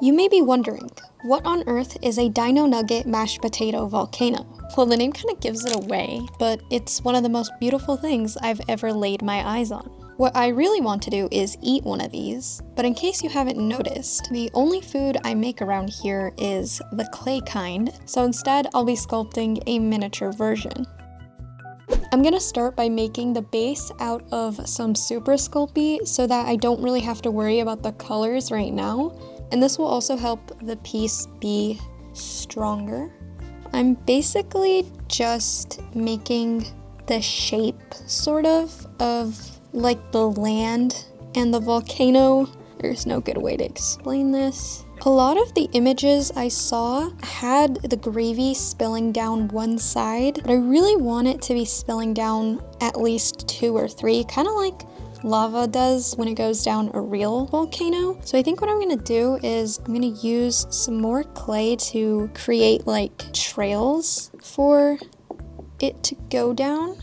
You may be wondering, what on earth is a Dino Nugget mashed potato volcano? Well, the name kind of gives it away, but it's one of the most beautiful things I've ever laid my eyes on. What I really want to do is eat one of these, but in case you haven't noticed, the only food I make around here is the clay kind, so instead I'll be sculpting a miniature version. I'm gonna start by making the base out of some Super Sculpey so that I don't really have to worry about the colors right now, and this will also help the piece be stronger. I'm basically just making the shape, sort of like the land and the volcano. There's no good way to explain this. A lot of the images I saw had the gravy spilling down one side, but I really want it to be spilling down at least 2 or 3, kind of like lava does when it goes down a real volcano. So I think what I'm gonna do is I'm gonna use some more clay to create like trails for it to go down.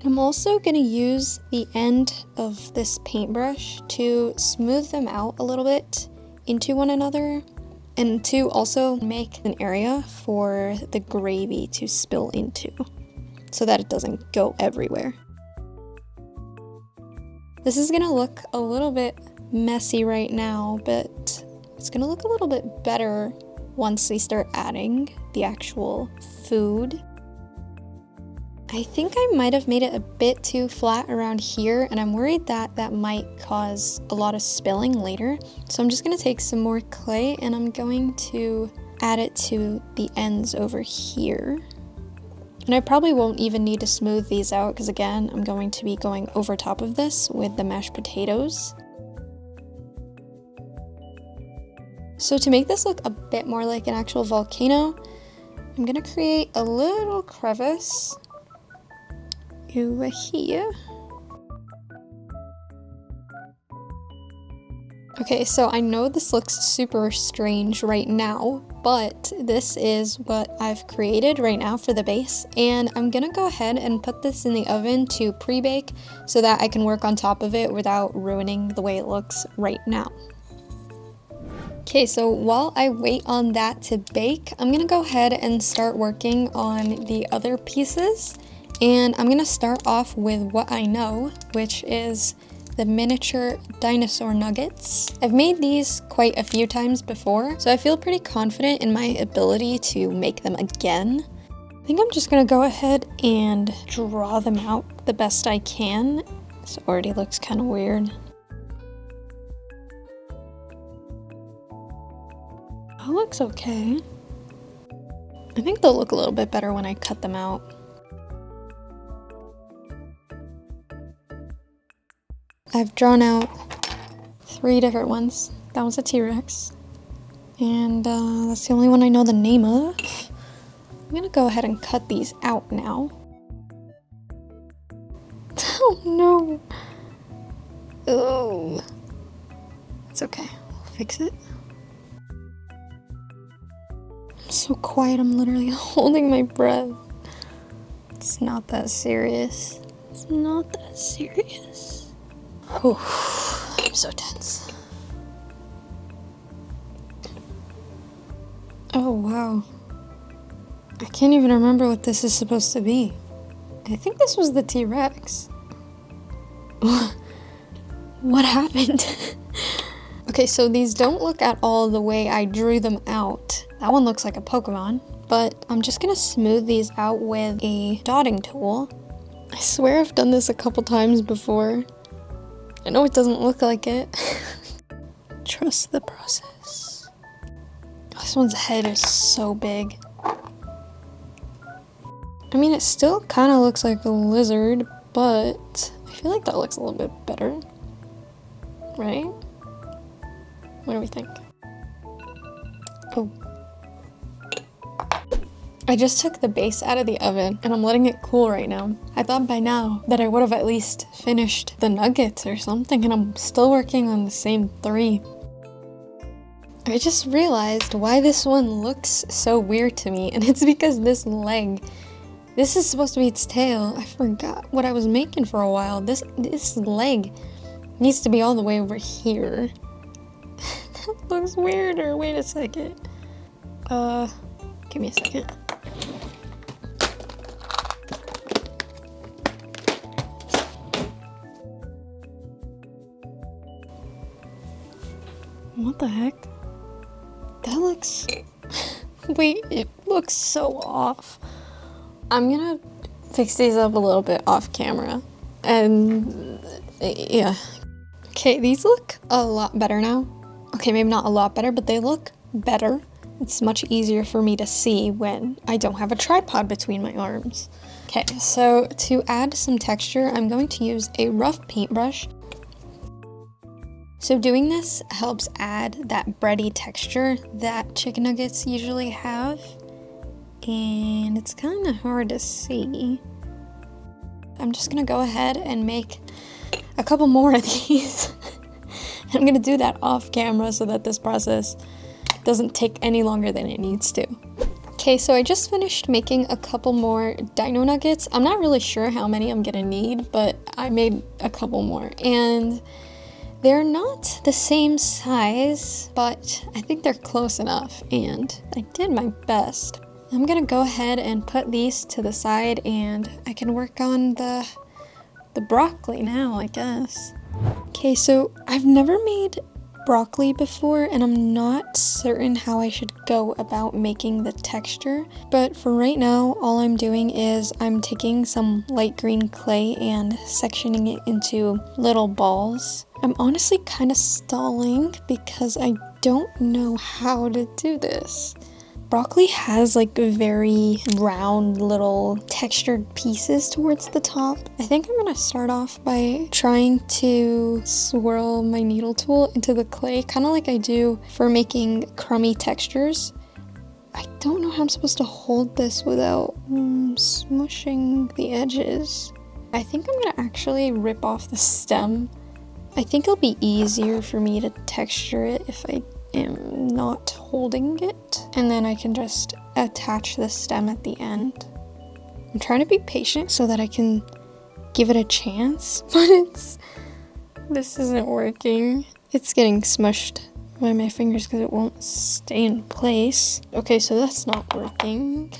I'm also going to use the end of this paintbrush to smooth them out a little bit into one another, and to also make an area for the gravy to spill into so that it doesn't go everywhere. This is going to look a little bit messy right now, but it's going to look a little bit better once we start adding the actual food. I think I might have made it a bit too flat around here, and I'm worried that that might cause a lot of spilling later. So I'm just going to take some more clay and I'm going to add it to the ends over here. And I probably won't even need to smooth these out because again, I'm going to be going over top of this with the mashed potatoes. So to make this look a bit more like an actual volcano, I'm going to create a little crevice over here. Okay, so I know this looks super strange right now, but this is what I've created right now for the base, and I'm gonna go ahead and put this in the oven to pre-bake so that I can work on top of it without ruining the way it looks right now. Okay, so while I wait on that to bake, I'm gonna go ahead and start working on the other pieces. And I'm gonna start off with what I know, which is the miniature dinosaur nuggets. I've made these quite a few times before, so I feel pretty confident in my ability to make them again. I think I'm just gonna go ahead and draw them out the best I can. This already looks kind of weird. That looks okay. I think they'll look a little bit better when I cut them out. I've drawn out 3 different ones. That was a T-Rex. And that's the only one I know the name of. I'm gonna go ahead and cut these out now. Oh no! Oh. It's okay. We'll fix it. I'm so quiet, I'm literally holding my breath. It's not that serious. It's not that serious. Whew, I'm so tense. Oh wow. I can't even remember what this is supposed to be. I think this was the T-Rex. What happened? Okay, so these don't look at all the way I drew them out. That one looks like a Pokemon, but I'm just gonna smooth these out with a dotting tool. I swear I've done this a couple times before. I know it doesn't look like it. Trust the process. This one's head is so big. I mean, it still kind of looks like a lizard, but I feel like that looks a little bit better. Right? What do we think? Oh. I just took the base out of the oven and I'm letting it cool right now. I thought by now that I would have at least finished the nuggets or something, and I'm still working on the same 3. I just realized why this one looks so weird to me, and it's because this leg, this is supposed to be its tail. I forgot what I was making for a while. This leg needs to be all the way over here. That looks weirder. Wait a second. Give me a second. What the heck? That looks... Wait, it looks so off. I'm gonna fix these up a little bit off camera. And yeah. Okay, these look a lot better now. Okay, maybe not a lot better, but they look better. It's much easier for me to see when I don't have a tripod between my arms. Okay, so to add some texture, I'm going to use a rough paintbrush. So doing this helps add that bready texture that chicken nuggets usually have. And it's kind of hard to see. I'm just gonna go ahead and make a couple more of these. I'm gonna do that off camera so that this process doesn't take any longer than it needs to. Okay, so I just finished making a couple more Dino Nuggets. I'm not really sure how many I'm gonna need, but I made a couple more. And they're not the same size, but I think they're close enough, and I did my best. I'm gonna go ahead and put these to the side, and I can work on the broccoli now, I guess. Okay, so I've never made broccoli before, and I'm not certain how I should go about making the texture, but for right now, all I'm doing is I'm taking some light green clay and sectioning it into little balls. I'm honestly kind of stalling because I don't know how to do this. Broccoli has like very round little textured pieces towards the top. I think I'm gonna start off by trying to swirl my needle tool into the clay, kind of like I do for making crummy textures. I don't know how I'm supposed to hold this without smushing the edges. I think I'm gonna actually rip off the stem. I think it'll be easier for me to texture it if I am not holding it, and then I can just attach the stem at the end. I'm trying to be patient so that I can give it a chance, but this isn't working. It's getting smushed by my fingers because it won't stay in place. Okay, so that's not working.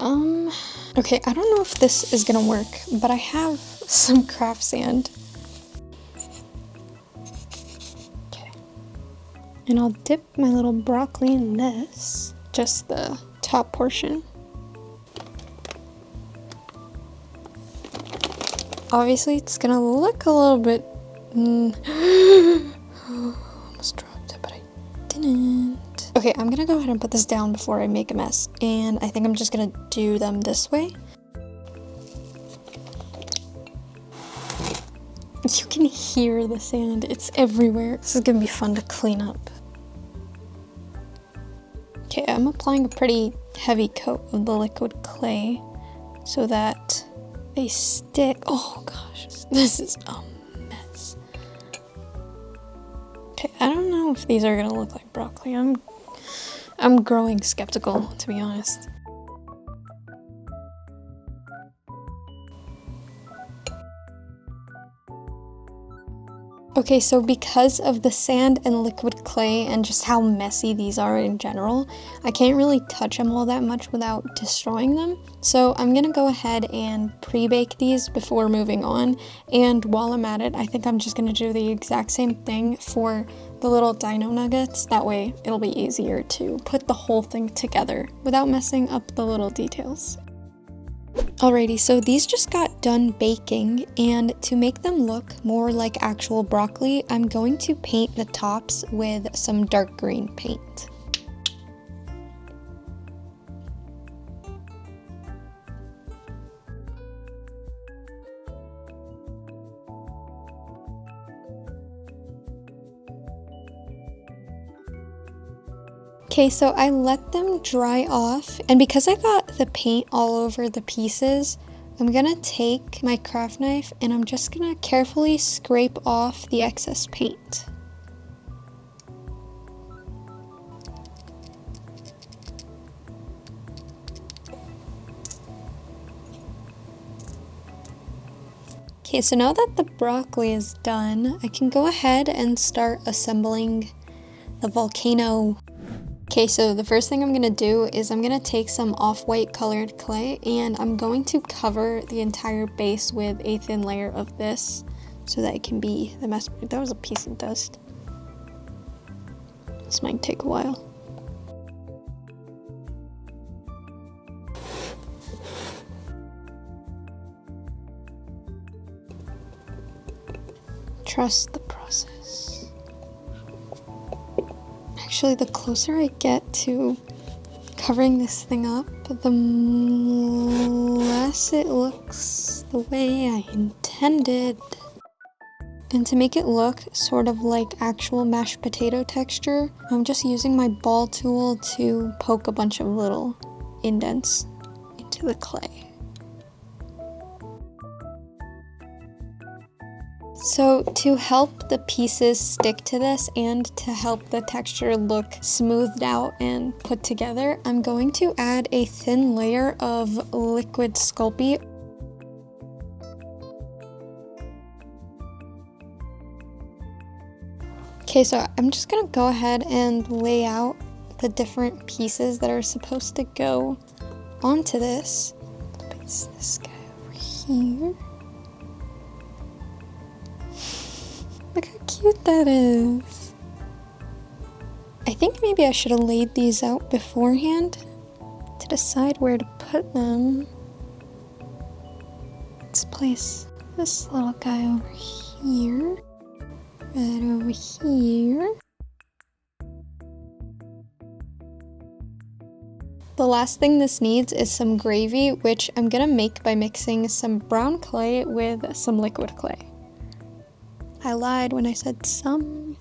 Okay, I don't know if this is gonna work, but I have some craft sand. And I'll dip my little broccoli in this, just the top portion. Obviously, it's gonna look a little bit... almost dropped it, but I didn't. Okay, I'm gonna go ahead and put this down before I make a mess. And I think I'm just gonna do them this way. You can hear the sand, it's everywhere. This is gonna be fun to clean up. Okay, I'm applying a pretty heavy coat of the liquid clay so that they stick. Oh gosh, this is a mess. Okay, I don't know if these are gonna look like broccoli. I'm growing skeptical, to be honest. Okay, so because of the sand and liquid clay and just how messy these are in general, I can't really touch them all that much without destroying them. So I'm gonna go ahead and pre-bake these before moving on. And while I'm at it, I think I'm just gonna do the exact same thing for the little Dino Nuggets. That way it'll be easier to put the whole thing together without messing up the little details. Alrighty, so these just got done baking, and to make them look more like actual broccoli, I'm going to paint the tops with some dark green paint. Okay, so I let them dry off, and because I got the paint all over the pieces, I'm gonna take my craft knife and I'm just gonna carefully scrape off the excess paint. Okay, so now that the broccoli is done, I can go ahead and start assembling the volcano. Okay, so the first thing I'm gonna do is I'm gonna take some off-white colored clay and I'm going to cover the entire base with a thin layer of this so that it can be the mess. That was a piece of dust. This might take a while. Trust the process. Actually, the closer I get to covering this thing up, the less it looks the way I intended. And to make it look sort of like actual mashed potato texture, I'm just using my ball tool to poke a bunch of little indents into the clay. So to help the pieces stick to this and to help the texture look smoothed out and put together, I'm going to add a thin layer of liquid Sculpey. Okay, so I'm just gonna go ahead and lay out the different pieces that are supposed to go onto this. Place this guy over here. Look how cute that is. I think maybe I should have laid these out beforehand to decide where to put them. Let's place this little guy over here. Right over here. The last thing this needs is some gravy, which I'm gonna make by mixing some brown clay with some liquid clay. I lied when I said some.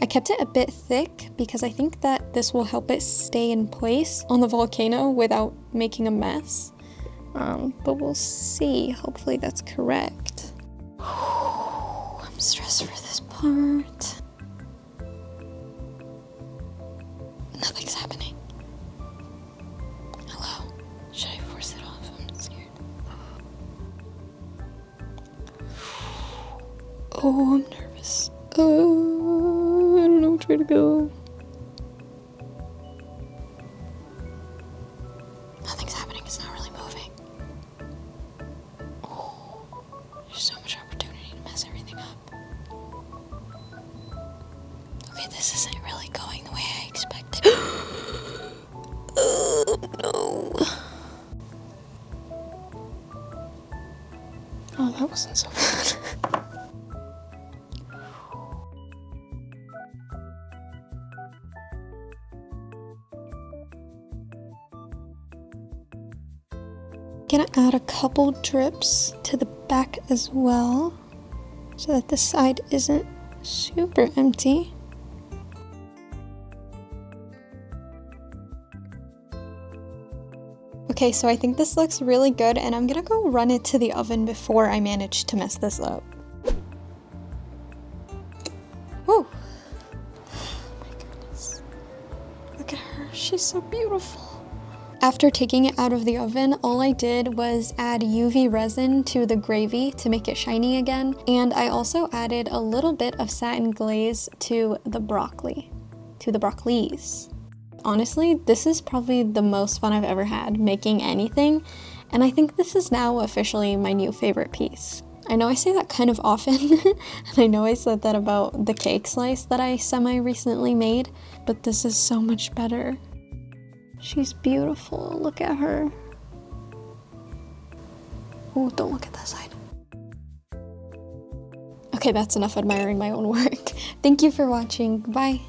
I kept it a bit thick because I think that this will help it stay in place on the volcano without making a mess. But we'll see. Hopefully that's correct. I'm stressed for this part. Nothing's happening. Hello? Should I force it off? I'm scared. Oh, I'm nervous. Oh, I don't know which way to go. Nothing's happening. It's not really moving. Oh, there's so much opportunity to mess everything up. Okay, this isn't really going the way I expected. Oh, no. Oh, that wasn't so bad. Gonna add a couple drips to the back as well so that the side isn't super empty. Okay, so I think this looks really good and I'm gonna go run it to the oven before I manage to mess this up. Whoa! Oh my goodness. Look at her, she's so beautiful. After taking it out of the oven, all I did was add UV resin to the gravy to make it shiny again, and I also added a little bit of satin glaze to the broccoli, to the broccolis. Honestly, this is probably the most fun I've ever had making anything, and I think this is now officially my new favorite piece. I know I say that kind of often, and I know I said that about the cake slice that I semi-recently made, but this is so much better. She's beautiful. Look at her. Oh, don't look at that side. Okay, that's enough admiring my own work. Thank you for watching. Bye.